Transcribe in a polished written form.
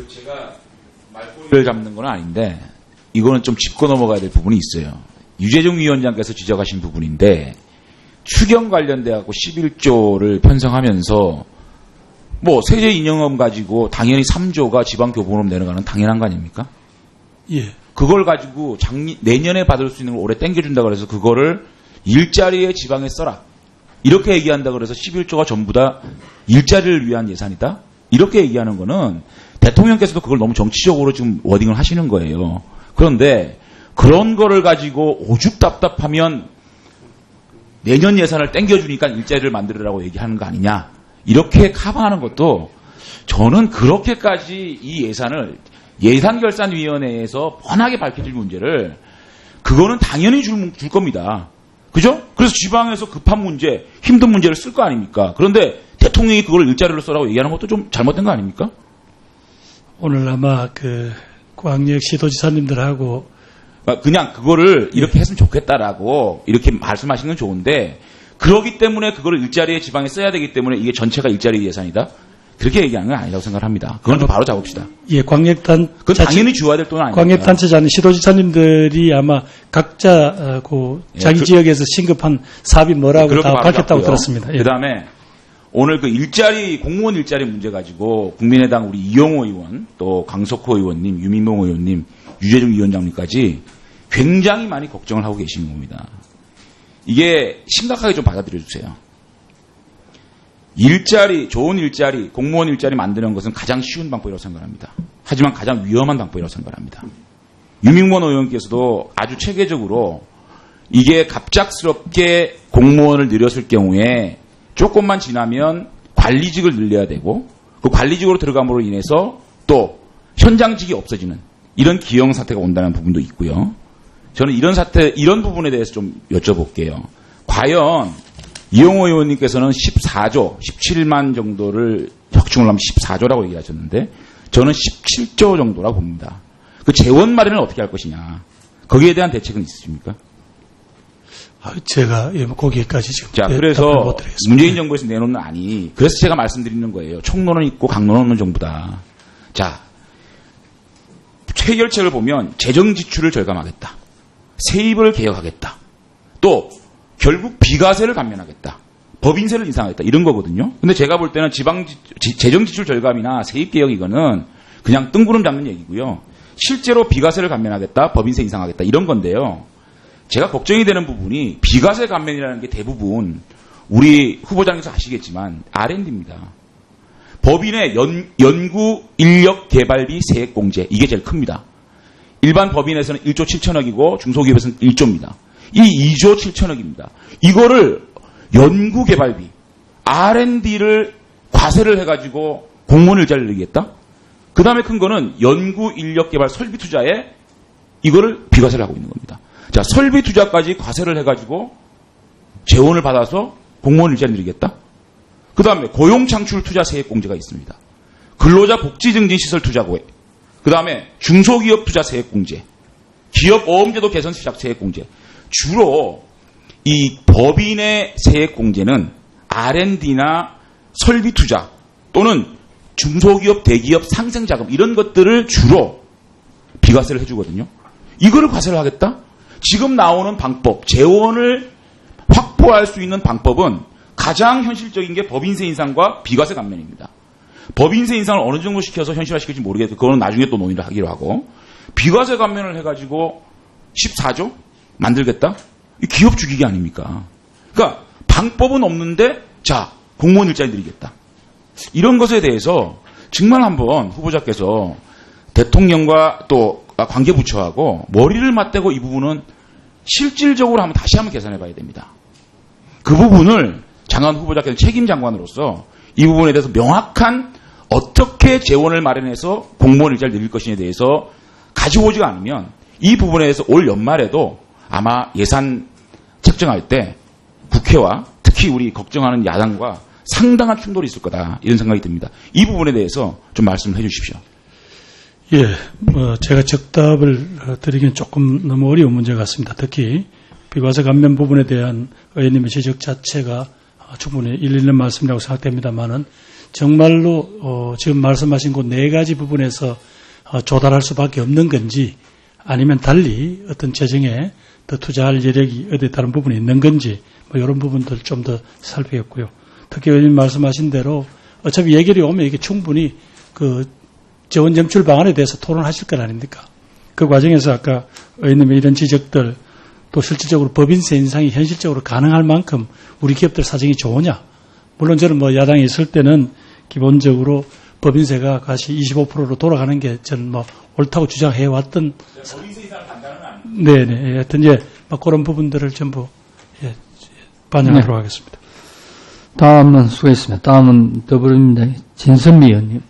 제가 말꼬리를 잡는 건 아닌데 이거는 좀 짚고 넘어가야 될 부분이 있어요. 유재중 위원장께서 지적하신 부분인데 추경 관련돼 갖고 11조를 편성하면서 뭐 세제 잉여금 가지고 당연히 3조가 지방교부금 내려가는 당연한 거 아닙니까? 예. 그걸 가지고 내년에 받을 수 있는 걸 올해 땡겨준다 그래서 그거를 일자리에 지방에 써라. 이렇게 얘기한다 그래서 11조가 전부 다 일자리를 위한 예산이다? 이렇게 얘기하는 거는 대통령께서도 그걸 너무 정치적으로 지금 워딩을 하시는 거예요. 그런데 그런 거를 가지고 오죽 답답하면 내년 예산을 땡겨주니까 일자리를 만들으라고 얘기하는 거 아니냐. 이렇게 커버하는 것도 저는 그렇게까지 이 예산을 예산결산위원회에서 뻔하게 밝혀질 문제를 그거는 당연히 줄 겁니다. 그죠? 그래서 지방에서 급한 문제, 힘든 문제를 쓸 거 아닙니까? 그런데 대통령이 그걸 일자리로 써라고 얘기하는 것도 좀 잘못된 거 아닙니까? 오늘 아마 광역 시도지사님들하고 그냥 그거를 이렇게 했으면 좋겠다라고 이렇게 말씀하시는 건 좋은데 그러기 때문에 그거를 일자리에 지방에 써야 되기 때문에 이게 전체가 일자리 예산이다? 그렇게 얘기하는 건 아니라고 생각합니다. 그건 좀 바로 잡읍시다. 예, 그건 당연히 주어야 될 돈은 아닙니까? 광역단체장 시도지사님들이 아마 각자 자기 지역에서 신급한 사업이 뭐라고 다 밝혔다고 들었습니다. 예. 그다음에 오늘 공무원 일자리 문제 가지고 국민의당 우리 이용호 의원, 또 강석호 의원님, 유민봉 의원님, 유재중 위원장님까지 굉장히 많이 걱정을 하고 계시는 겁니다. 이게 심각하게 좀 받아들여 주세요. 좋은 일자리, 공무원 일자리 만드는 것은 가장 쉬운 방법이라고 생각합니다. 하지만 가장 위험한 방법이라고 생각합니다. 유민봉 의원께서도 아주 체계적으로 이게 갑작스럽게 공무원을 늘렸을 경우에 조금만 지나면 관리직을 늘려야 되고 그 관리직으로 들어감으로 인해서 또 현장직이 없어지는 이런 기형사태가 온다는 부분도 있고요. 저는 이런 부분에 대해서 좀 여쭤볼게요. 과연 이용호 의원님께서는 14조, 17만 정도를 확충을 하면 14조라고 얘기하셨는데 저는 17조 정도라고 봅니다. 그 재원 마련을 어떻게 할 것이냐. 거기에 대한 대책은 있으십니까? 제가 거기에까지 지금 그래서 문재인 정부에서 내놓는 안이 그래서 제가 말씀드리는 거예요. 총론은 있고 강론은 없는 정부다. 자, 해결책을 보면 재정 지출을 절감하겠다. 세입을 개혁하겠다. 또 결국 비과세를 감면하겠다. 법인세를 인상하겠다. 이런 거거든요. 근데 제가 볼 때는 재정 지출 절감이나 세입 개혁 이거는 그냥 뜬구름 잡는 얘기고요. 실제로 비과세를 감면하겠다. 법인세 인상하겠다. 이런 건데요. 제가 걱정이 되는 부분이 비과세 감면이라는 게 대부분 우리 후보자님께서 아시겠지만 R&D입니다. 법인의 연구 인력 개발비 세액 공제 이게 제일 큽니다. 일반 법인에서는 1조 7천억이고 중소기업에서는 1조입니다. 이 2조 7천억입니다. 이거를 연구 개발비 R&D를 과세를 해가지고 공무원 일자리를 늘리겠다? 그 다음에 큰 거는 연구 인력 개발 설비 투자에 이거를 비과세를 하고 있는 겁니다. 자, 설비 투자까지 과세를 해가지고 재원을 받아서 공무원 일자리 늘리겠다? 그 다음에 고용창출 투자 세액 공제가 있습니다. 근로자 복지 증진 시설 투자 고액. 그 다음에 중소기업 투자 세액 공제. 기업 어음제도 개선 시작 세액 공제. 주로 이 법인의 세액 공제는 R&D나 설비 투자 또는 중소기업, 대기업 상생 자금 이런 것들을 주로 비과세를 해주거든요. 이거를 과세를 하겠다? 지금 나오는 방법, 재원을 확보할 수 있는 방법은 가장 현실적인 게 법인세 인상과 비과세 감면입니다. 법인세 인상을 어느 정도 시켜서 현실화시킬지 모르겠어요. 그거는 나중에 또 논의를 하기로 하고 비과세 감면을 해가지고 14조 만들겠다? 이 기업 죽이기 아닙니까? 그러니까 방법은 없는데 자 공무원 일자리 늘리겠다. 이런 것에 대해서 정말 한번 후보자께서 대통령과 또 관계부처하고 머리를 맞대고 이 부분은 실질적으로 한번 다시 한번 계산해 봐야 됩니다. 그 부분을 장관 후보자께서 책임 장관으로서 이 부분에 대해서 명확한 어떻게 재원을 마련해서 공무원 일자리를 늘릴 것인에 대해서 가지고 오지 않으면 이 부분에 대해서 올 연말에도 아마 예산 책정할 때 국회와 특히 우리 걱정하는 야당과 상당한 충돌이 있을 거다 이런 생각이 듭니다. 이 부분에 대해서 좀 말씀을 해 주십시오. 예, 제가 적답을 드리기는 조금 너무 어려운 문제 같습니다. 특히 비과세 감면 부분에 대한 의원님의 지적 자체가 충분히 일리 있는 말씀이라고 생각됩니다만은 정말로 지금 말씀하신 그 네 가지 부분에서 조달할 수밖에 없는 건지 아니면 달리 어떤 재정에 더 투자할 여력이 어디 다른 부분이 있는 건지 뭐 이런 부분들 좀 더 살피겠고요. 특히 의원님 말씀하신 대로 어차피 예결이 오면 이게 충분히 그 재원 점출 방안에 대해서 토론하실 건 아닙니까? 그 과정에서 아까 의원님의 이런 지적들 또 실질적으로 법인세 인상이 현실적으로 가능할 만큼 우리 기업들 사정이 좋으냐? 물론 저는 뭐 야당에 있을 때는 기본적으로 법인세가 다시 25%로 돌아가는 게 저는 뭐 옳다고 주장해 왔던. 법인세 인상을 반대하는 건 아닙니다. 네네. 하여튼 뭐 그런 부분들을 전부 반영하도록 하겠습니다. 다음은 수고했습니다. 다음은 더불어민주당의 진선미 의원님.